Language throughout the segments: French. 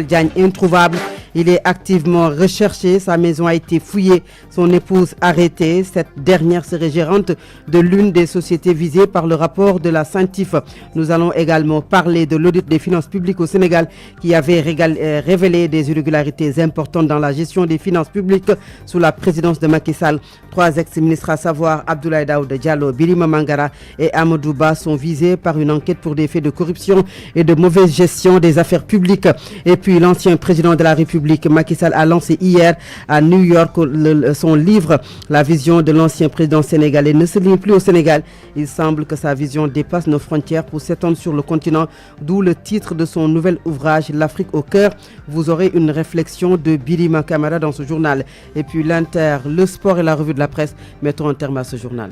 Diagne introuvable. Il est activement recherché. Sa maison a été fouillée. Son épouse arrêtée. Cette dernière serait gérante de l'une des sociétés visées par le rapport de la CENTIF. Nous allons également parler de l'audit des finances publiques au Sénégal qui avait révélé des irrégularités importantes dans la gestion des finances publiques sous la présidence de Macky Sall. 3 ex-ministres, à savoir Abdoulaye Daouda Diallo, Birima Mangara et Amadou Ba, sont visés par une enquête pour des faits de corruption et de mauvaise gestion des affaires publiques. Et puis l'ancien président de la République, Macky Sall, a lancé hier à New York son livre. La vision de l'ancien président sénégalais ne se limite plus au Sénégal. Il semble que sa vision dépasse nos frontières pour s'étendre sur le continent, d'où le titre de son nouvel ouvrage, L'Afrique au cœur. Vous aurez une réflexion de Birima Kamara dans ce journal. Et puis l'Inter, le sport et la revue de la presse mettront un terme à ce journal.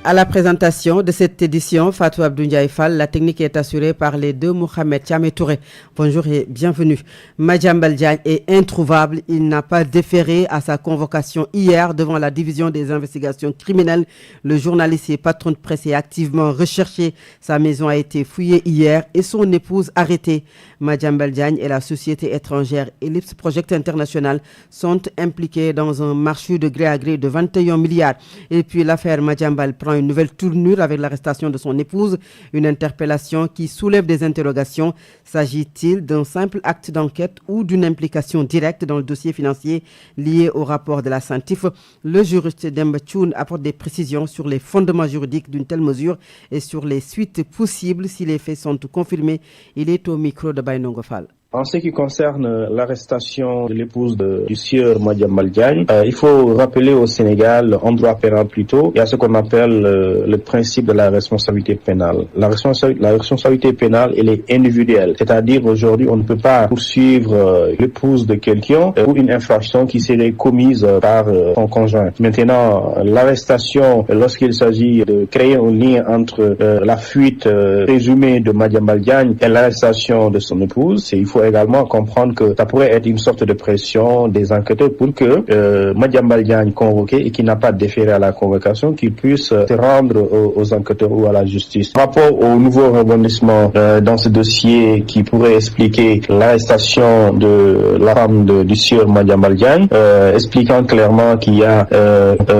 À la présentation de cette édition, Fatou Abdou Ndiaye Fall, la technique est assurée par les deux Mohamed Thiam et Touré. Bonjour et bienvenue. Madiambal Diagne est introuvable. Il n'a pas déféré à sa convocation hier devant la division des investigations criminelles. Le journaliste et patron de presse est activement recherché. Sa maison a été fouillée hier et son épouse arrêtée. Madiambal Diagne et la société étrangère Ellipse Project International sont impliqués dans un marché de gré à gré de 21 milliards. Et puis l'affaire Madiambal prend une nouvelle tournure avec l'arrestation de son épouse, une interpellation qui soulève des interrogations. S'agit-il d'un simple acte d'enquête ou d'une implication directe dans le dossier financier lié au rapport de la CENTIF? Le juriste Demba Thioune apporte des précisions sur les fondements juridiques d'une telle mesure et sur les suites possibles si les faits sont confirmés. Il est au micro de Baïnongo Fall. En ce qui concerne l'arrestation de l'épouse du sieur Madiambal Diagne, il faut rappeler au Sénégal, en droit pénal plutôt, il y a ce qu'on appelle le principe de la responsabilité pénale. La responsabilité pénale, elle est individuelle. C'est-à-dire, aujourd'hui, on ne peut pas poursuivre l'épouse de quelqu'un pour une infraction qui serait commise par son conjoint. Maintenant, l'arrestation, lorsqu'il s'agit de créer un lien entre la fuite présumée de Madiambal Diagne et l'arrestation de son épouse, il faut également comprendre que ça pourrait être une sorte de pression des enquêteurs pour que Madiambal Diagne convoqué et qui n'a pas déféré à la convocation, qu'il puisse se rendre aux enquêteurs ou à la justice. Par rapport au nouveau rebondissement dans ce dossier qui pourrait expliquer l'arrestation de la femme du sieur Madiambal Diagne, expliquant clairement qu'il y a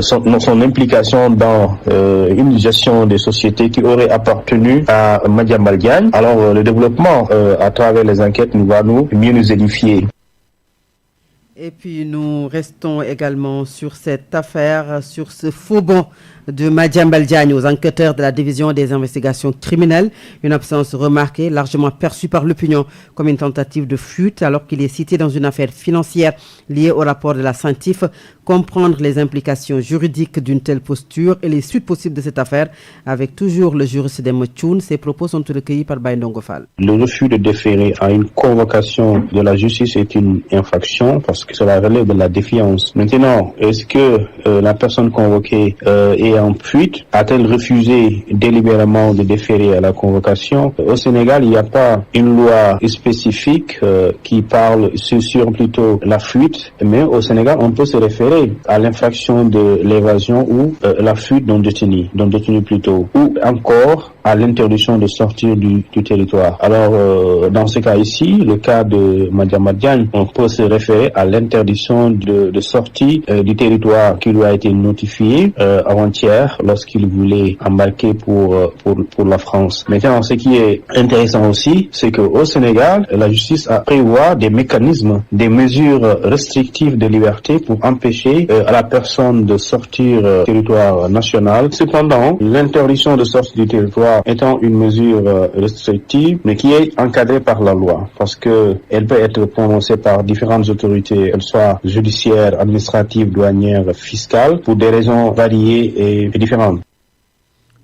son implication dans une gestion des sociétés qui aurait appartenu à Madiambal Diagne. Alors le développement à travers les enquêtes nous mieux nous édifier. Et puis nous restons également sur cette affaire, sur ce faux bond de Madiambal Diagne aux enquêteurs de la division des investigations criminelles. Une absence remarquée, largement perçue par l'opinion comme une tentative de fuite alors qu'il est cité dans une affaire financière liée au rapport de la CENTIF. Comprendre les implications juridiques d'une telle posture et les suites possibles de cette affaire avec toujours le juriste Demba Thioune. Ces propos sont recueillis par Baïnongo Fall. Le refus de déférer à une convocation de la justice est une infraction parce que cela relève de la défiance. Maintenant, est-ce que la personne convoquée est en fuite? A-t-elle refusé délibérément de déférer à la convocation? Au Sénégal, il n'y a pas une loi spécifique qui parle sur plutôt la fuite, mais au Sénégal, on peut se référer à l'infraction de l'évasion ou la fuite d'un détenu plutôt, ou encore à l'interdiction de sortir du territoire. Alors, dans ce cas ici, le cas de Madiambal Diagne, on peut se référer à l'interdiction de sortie du territoire qui lui a été notifié avant-hier lorsqu'il voulait embarquer pour la France. Maintenant, ce qui est intéressant aussi, c'est qu'au Sénégal, la justice a prévu des mécanismes, des mesures restrictives de liberté pour empêcher à la personne de sortir du territoire national. Cependant, l'interdiction de sortie du territoire étant une mesure restrictive, mais qui est encadrée par la loi, parce que elle peut être prononcée par différentes autorités, qu'elles soient judiciaires, administratives, douanières, fiscales, pour des raisons variées et différentes.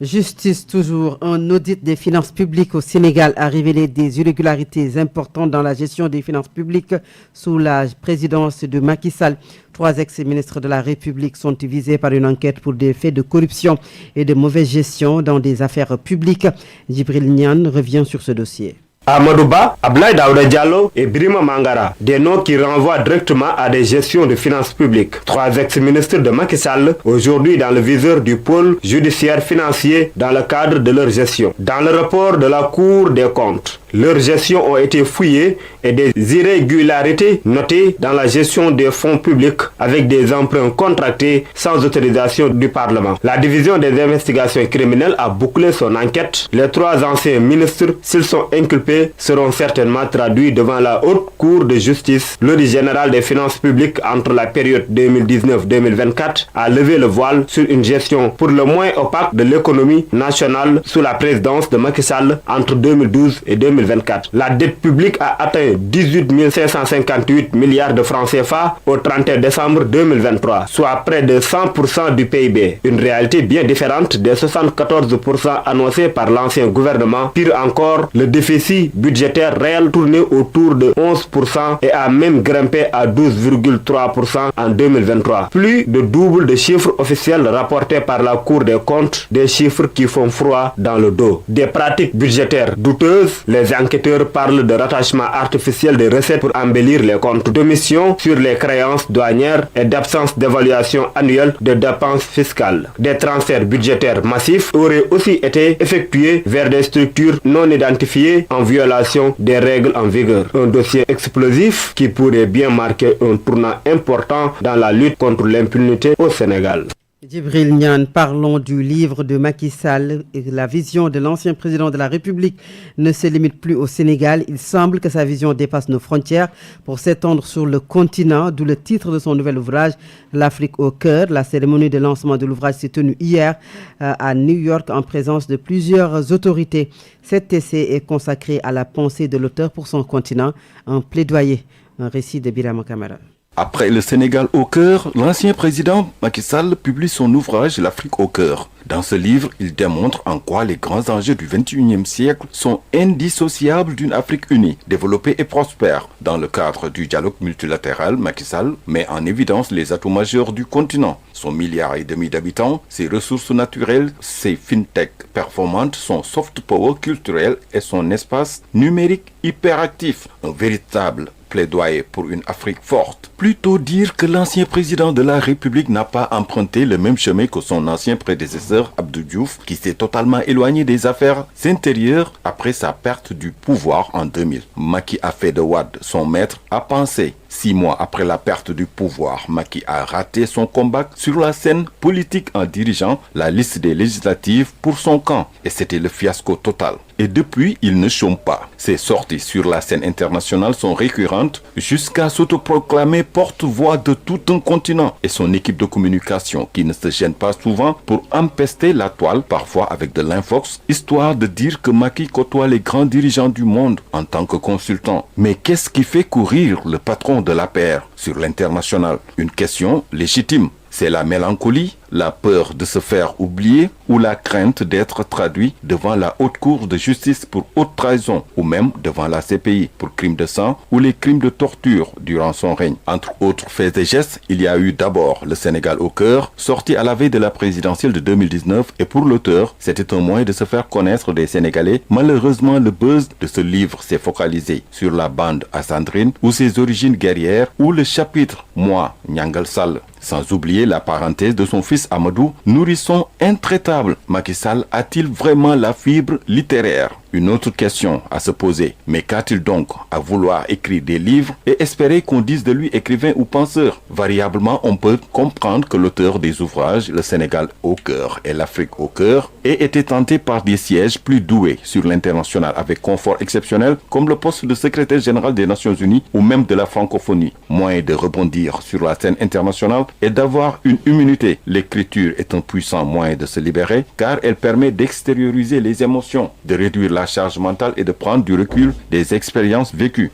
Justice toujours, un audit des finances publiques au Sénégal a révélé des irrégularités importantes dans la gestion des finances publiques sous la présidence de Macky Sall. 3 ex-ministres de la République sont visés par une enquête pour des faits de corruption et de mauvaise gestion dans des affaires publiques. Djibril Niane revient sur ce dossier. Amadou Ba, Abdoulaye Daouda Diallo et Birima Mangara, des noms qui renvoient directement à des gestions de finances publiques. 3 ex-ministres de Macky Sall, aujourd'hui dans le viseur du pôle judiciaire financier dans le cadre de leur gestion. Dans le rapport de la Cour des comptes, leurs gestions ont été fouillées et des irrégularités notées dans la gestion des fonds publics avec des emprunts contractés sans autorisation du Parlement. La division des investigations criminelles a bouclé son enquête. Les 3 anciens ministres, s'ils sont inculpés, seront certainement traduits devant la Haute Cour de justice. L'audit général des finances publiques entre la période 2019-2024 a levé le voile sur une gestion pour le moins opaque de l'économie nationale sous la présidence de Macky Sall entre 2012 et 2024. La dette publique a atteint 18 558 milliards de francs CFA au 31 décembre 2023, soit près de 100% du PIB. Une réalité bien différente des 74% annoncés par l'ancien gouvernement. Pire encore, le déficit budgétaire réel tournait autour de 11% et a même grimpé à 12,3% en 2023. Plus de double de chiffres officiels rapportés par la Cour des comptes, des chiffres qui font froid dans le dos. Des pratiques budgétaires douteuses, les enquêteurs parlent de rattachement artificiel des recettes pour embellir les comptes, d'omission sur les créances douanières et d'absence d'évaluation annuelle de dépenses fiscales. Des transferts budgétaires massifs auraient aussi été effectués vers des structures non identifiées en violation des règles en vigueur. Un dossier explosif qui pourrait bien marquer un tournant important dans la lutte contre l'impunité au Sénégal. Djibril Niane, parlons du livre de Macky Sall. La vision de l'ancien président de la République ne se limite plus au Sénégal. Il semble que sa vision dépasse nos frontières pour s'étendre sur le continent, d'où le titre de son nouvel ouvrage, L'Afrique au cœur. La cérémonie de lancement de l'ouvrage s'est tenue hier à New York en présence de plusieurs autorités. Cet essai est consacré à la pensée de l'auteur pour son continent, un plaidoyer, un récit de Birama Kamara. Après le Sénégal au cœur, l'ancien président Macky Sall publie son ouvrage L'Afrique au cœur. Dans ce livre, il démontre en quoi les grands enjeux du XXIe siècle sont indissociables d'une Afrique unie, développée et prospère. Dans le cadre du dialogue multilatéral, Macky Sall met en évidence les atouts majeurs du continent. Son 1,5 milliard d'habitants, ses ressources naturelles, ses fintech performantes, son soft power culturel et son espace numérique hyperactif. Un véritable plaidoyer pour une Afrique forte. Plutôt dire que l'ancien président de la République n'a pas emprunté le même chemin que son ancien prédécesseur Abdou Diouf, qui s'est totalement éloigné des affaires intérieures après sa perte du pouvoir en 2000. Macky a fait de Wade son maître à penser. 6 mois après la perte du pouvoir, Macky a raté son combat sur la scène politique en dirigeant la liste des législatives pour son camp. Et c'était le fiasco total. Et depuis, il ne chôme pas. Ses sorties sur la scène internationale sont récurrentes jusqu'à s'autoproclamer porte-voix de tout un continent. Et son équipe de communication qui ne se gêne pas souvent pour empester la toile, parfois avec de l'infox, histoire de dire que Macky côtoie les grands dirigeants du monde en tant que consultant. Mais qu'est-ce qui fait courir le patron de l'APR sur l'international? Une question légitime. C'est la mélancolie, la peur de se faire oublier ou la crainte d'être traduit devant la haute cour de justice pour haute trahison ou même devant la CPI pour crimes de sang ou les crimes de torture durant son règne. Entre autres faits et gestes, il y a eu d'abord le Sénégal au cœur, sorti à la veille de la présidentielle de 2019 et pour l'auteur, c'était un moyen de se faire connaître des Sénégalais. Malheureusement, le buzz de ce livre s'est focalisé sur la bande à Sandrine ou ses origines guerrières ou le chapitre Moi, Nyangal Sall. Sans oublier la parenthèse de son fils Amadou, nourrisson intraitable. Macky Sall a-t-il vraiment la fibre littéraire? Une autre question à se poser. Mais qu'a-t-il donc à vouloir écrire des livres et espérer qu'on dise de lui écrivain ou penseur? Variablement, on peut comprendre que l'auteur des ouvrages Le Sénégal au cœur et L'Afrique au cœur ait été tenté par des sièges plus doués sur l'international avec confort exceptionnel comme le poste de secrétaire général des Nations Unies ou même de la francophonie. Moyen de rebondir sur la scène internationale et d'avoir une immunité. L'écriture est un puissant moyen de se libérer car elle permet d'extérioriser les émotions, de réduire la charge mentale et de prendre du recul des expériences vécues.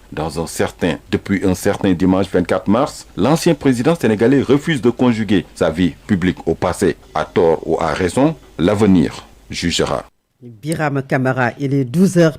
Depuis un certain dimanche 24 mars, l'ancien président sénégalais refuse de conjuguer sa vie publique au passé. À tort ou à raison, l'avenir jugera. Birama Kamara, il est 12h.